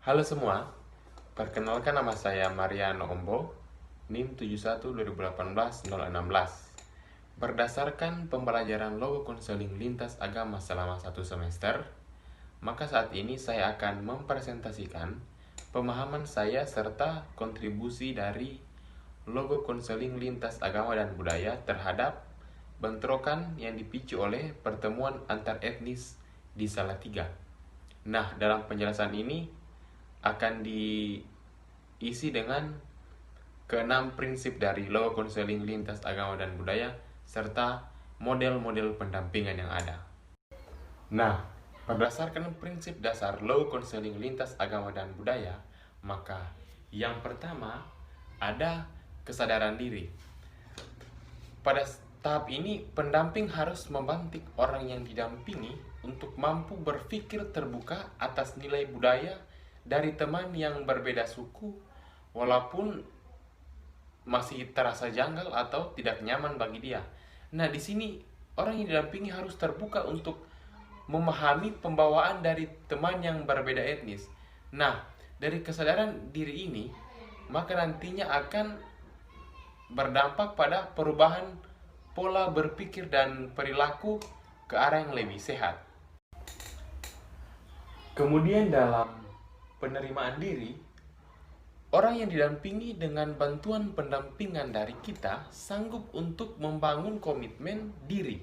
Halo semua, perkenalkan nama saya Mariano Ombo, NIM 71 2018 016. Berdasarkan pembelajaran logo konseling lintas agama selama 1 semester, maka saat ini saya akan mempresentasikan pemahaman saya serta kontribusi dari logo konseling lintas agama dan budaya terhadap bentrokan yang dipicu oleh pertemuan antar etnis di Salatiga. Nah, dalam penjelasan ini akan diisi dengan keenam prinsip dari logo konseling lintas agama dan budaya serta model-model pendampingan yang ada. Nah, berdasarkan prinsip dasar logo konseling lintas agama dan budaya, maka yang pertama ada kesadaran diri. Pada tahap ini, pendamping harus membantu orang yang didampingi untuk mampu berpikir terbuka atas nilai budaya dari teman yang berbeda suku, walaupun masih terasa janggal atau tidak nyaman bagi dia. Nah, di sini orang yang didampingi harus terbuka untuk memahami pembawaan dari teman yang berbeda etnis. Nah, dari kesadaran diri ini, maka nantinya akan berdampak pada perubahan pola berpikir dan perilaku ke arah yang lebih sehat. Kemudian dalam penerimaan diri, orang yang didampingi dengan bantuan pendampingan dari kita sanggup untuk membangun komitmen diri.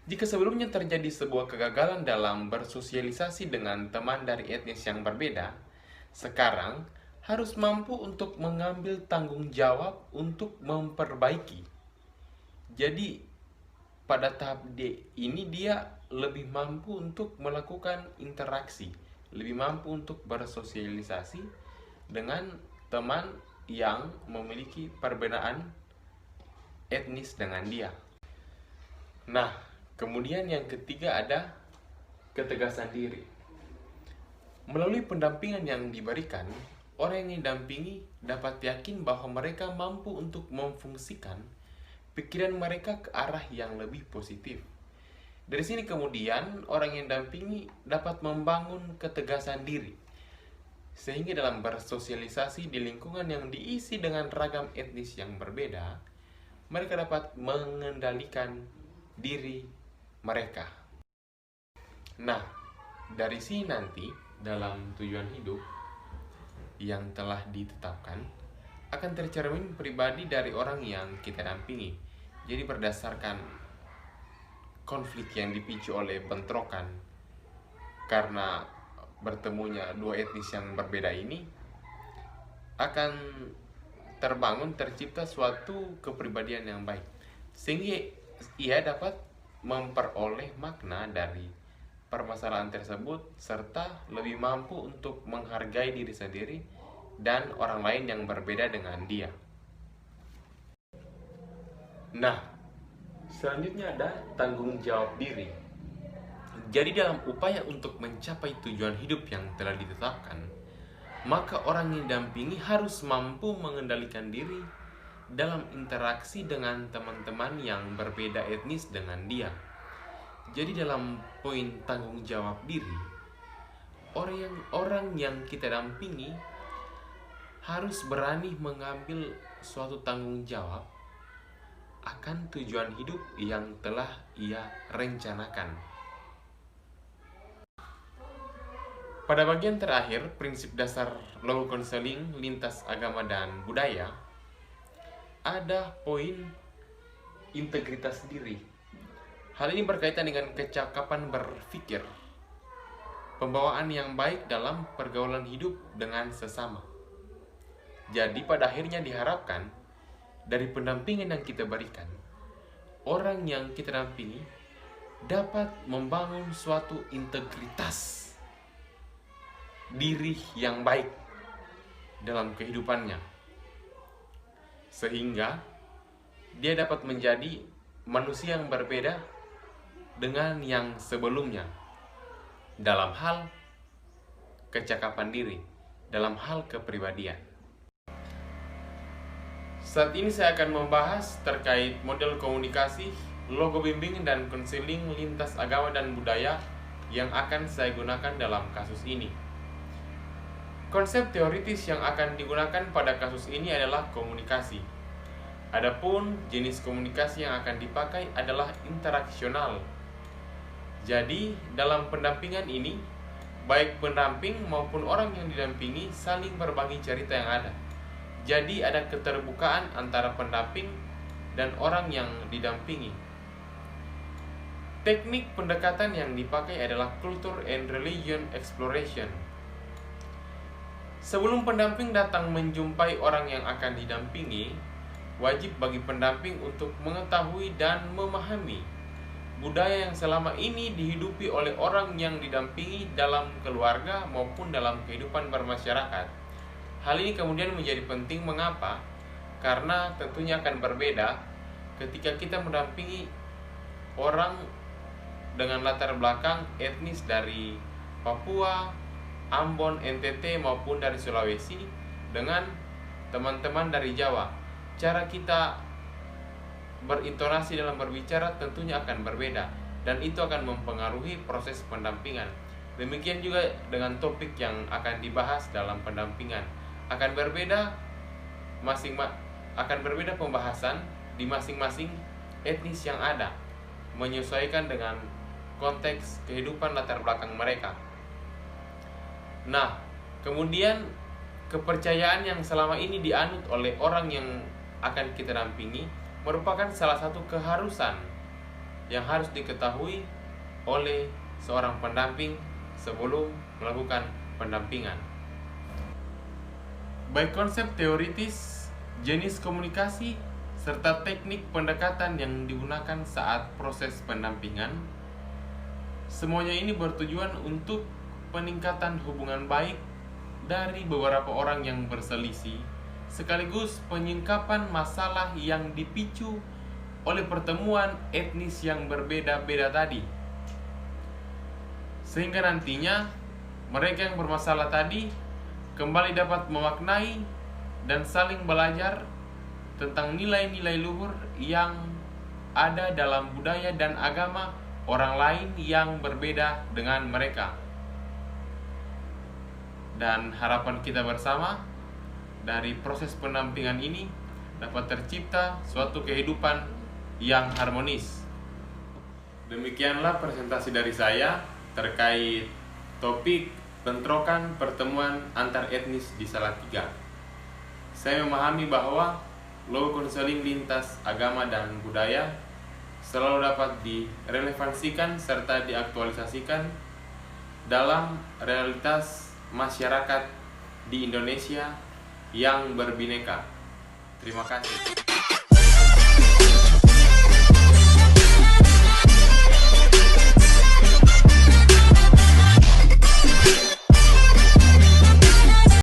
Jika sebelumnya terjadi sebuah kegagalan dalam bersosialisasi dengan teman dari etnis yang berbeda, sekarang harus mampu untuk mengambil tanggung jawab untuk memperbaiki. Jadi, pada tahap D ini dia lebih mampu untuk melakukan interaksi, lebih mampu untuk bersosialisasi dengan teman yang memiliki perbedaan etnis dengan dia. Nah, kemudian yang ketiga ada ketegasan diri. Melalui pendampingan yang diberikan, orang yang didampingi dapat yakin bahwa mereka mampu untuk memfungsikan pikiran mereka ke arah yang lebih positif. Dari sini kemudian orang yang dampingi dapat membangun ketegasan diri, sehingga dalam bersosialisasi di lingkungan yang diisi dengan ragam etnis yang berbeda, mereka dapat mengendalikan diri mereka. Nah, dari sini nanti dalam tujuan hidup yang telah ditetapkan akan tercermin pribadi dari orang yang kita dampingi. Jadi berdasarkan konflik yang dipicu oleh bentrokan karena bertemunya dua etnis yang berbeda ini, akan tercipta suatu kepribadian yang baik, sehingga ia dapat memperoleh makna dari permasalahan tersebut serta lebih mampu untuk menghargai diri sendiri dan orang lain yang berbeda dengan dia. Nah, selanjutnya ada tanggung jawab diri. Jadi dalam upaya untuk mencapai tujuan hidup yang telah ditetapkan, maka orang yang didampingi harus mampu mengendalikan diri dalam interaksi dengan teman-teman yang berbeda etnis dengan dia. Jadi dalam poin tanggung jawab diri, orang yang kita dampingi harus berani mengambil suatu tanggung jawab akan tujuan hidup yang telah ia rencanakan. Pada bagian terakhir, prinsip dasar logo konseling lintas agama dan budaya, ada poin integritas diri. Hal ini berkaitan dengan kecakapan berpikir, pembawaan yang baik dalam pergaulan hidup dengan sesama. Jadi pada akhirnya diharapkan dari pendampingan yang kita berikan, orang yang kita dampingi dapat membangun suatu integritas diri yang baik dalam kehidupannya, sehingga dia dapat menjadi manusia yang berbeda dengan yang sebelumnya dalam hal kecakapan diri, dalam hal kepribadian. Saat ini saya akan membahas terkait model komunikasi, logo bimbingan dan konseling lintas agama dan budaya yang akan saya gunakan dalam kasus ini. Konsep teoritis yang akan digunakan pada kasus ini adalah komunikasi. Adapun jenis komunikasi yang akan dipakai adalah interaksional. Jadi, dalam pendampingan ini, baik pendamping maupun orang yang didampingi saling berbagi cerita yang ada. Jadi, ada keterbukaan antara pendamping dan orang yang didampingi. Teknik pendekatan yang dipakai adalah Culture and Religion Exploration. Sebelum pendamping datang menjumpai orang yang akan didampingi, wajib bagi pendamping untuk mengetahui dan memahami budaya yang selama ini dihidupi oleh orang yang didampingi dalam keluarga maupun dalam kehidupan bermasyarakat. Hal ini kemudian menjadi penting. Mengapa? Karena tentunya akan berbeda ketika kita mendampingi orang dengan latar belakang etnis dari Papua, Ambon, NTT maupun dari Sulawesi dengan teman-teman dari Jawa. Cara kita berintonasi dalam berbicara tentunya akan berbeda dan itu akan mempengaruhi proses pendampingan. Demikian juga dengan topik yang akan dibahas dalam pendampingan. Akan berbeda pembahasan di masing-masing etnis yang ada, menyesuaikan dengan konteks kehidupan latar belakang mereka. Nah, kemudian kepercayaan yang selama ini dianut oleh orang yang akan kita dampingi merupakan salah satu keharusan yang harus diketahui oleh seorang pendamping sebelum melakukan pendampingan. Baik konsep teoritis, jenis komunikasi, serta teknik pendekatan yang digunakan saat proses pendampingan, semuanya ini bertujuan untuk peningkatan hubungan baik dari beberapa orang yang berselisih, sekaligus penyingkapan masalah yang dipicu oleh pertemuan etnis yang berbeda-beda tadi. Sehingga nantinya mereka yang bermasalah tadi kembali dapat memaknai dan saling belajar tentang nilai-nilai luhur yang ada dalam budaya dan agama orang lain yang berbeda dengan mereka. Dan harapan kita bersama dari proses pendampingan ini dapat tercipta suatu kehidupan yang harmonis. Demikianlah presentasi dari saya terkait topik bentrokan pertemuan antar etnis di Salatiga. Saya memahami bahwa logo konseling lintas agama dan budaya selalu dapat direlevansikan serta diaktualisasikan dalam realitas masyarakat di Indonesia yang berbineka. Terima kasih.